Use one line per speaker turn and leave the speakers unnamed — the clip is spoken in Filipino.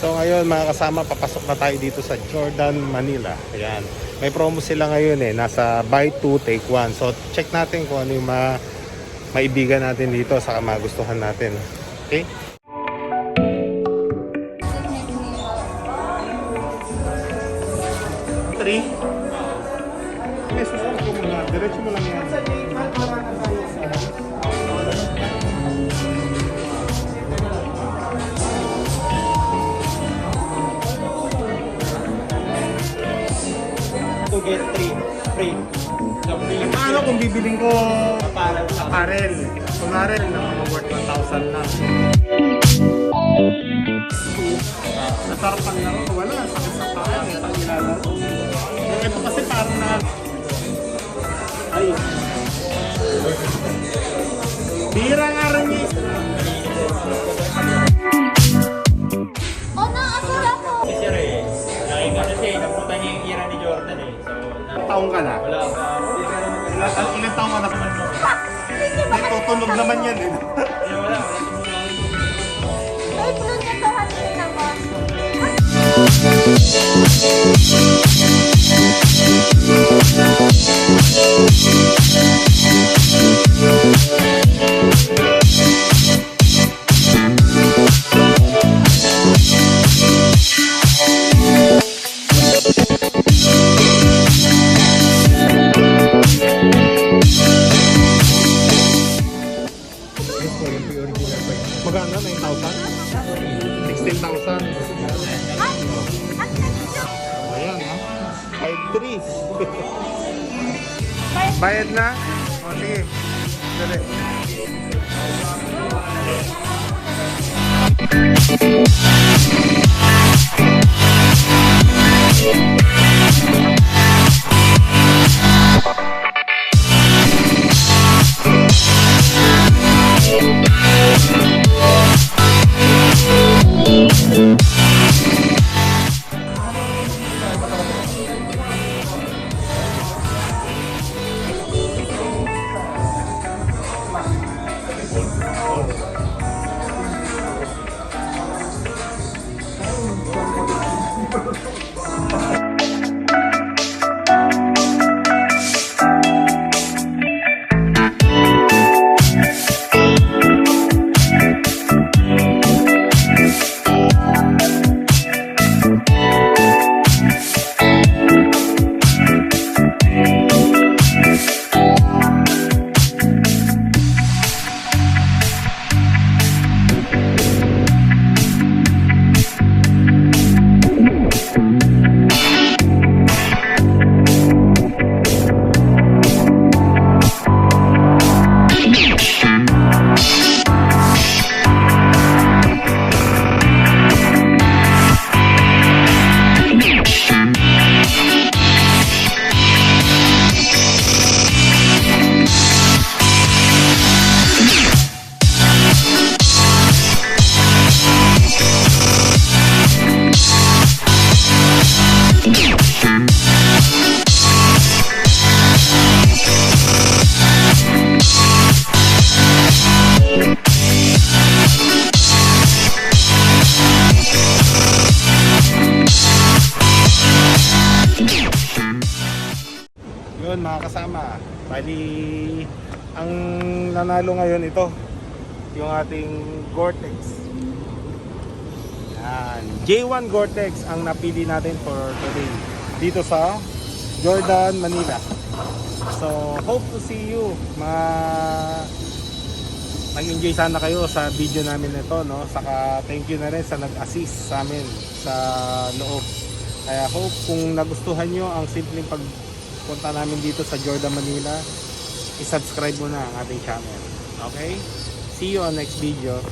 So ngayon mga kasama, papasok na tayo dito sa Jordan, Manila. Ayan. May promo sila ngayon nasa buy 2 take 1. So check natin kung ano yung maibigan natin dito sa magustuhan natin. Okay? Three. Susunod ko muna. Diretso mo lang yan.
To get 3 free.
Paano kung bibiling ko apparel? Kunwari, worth 1,000 lang. Nasarap ang laro. Wala, sakit sa paa. Pag nilalaro. Ito kasi parang na... Ay. Bira nga rin niya.
Naasura ko!
Kasi rin, lagi ka kasi napunta niya yung era ni Jordan eh. So,
Taong ka na?
wala pa.
Ilang taong ka na? Hindi, tutunog naman yan eh.
Wala.
Ay, blue niya sa hangin naman.
Maganda, 9,000? 16,000?
Ay! Ang nagsiyo!
Ayan ha? 5,300. Bayad na? O sige. Dali. Yun mga kasama, bali ang nanalo ngayon ito yung ating Gore-Tex. Yan, J1 Gore-Tex ang napili natin for today dito sa Jordan, Manila. So hope to see you. Nag-enjoy sana kayo sa video namin ito, no? Saka thank you na rin sa nag-assist sa amin sa loob. Kaya hope kung nagustuhan nyo ang simpleng pagpunta namin dito sa Jordan, Manila, i-subscribe mo na ang ating channel. Okay? See you on next video.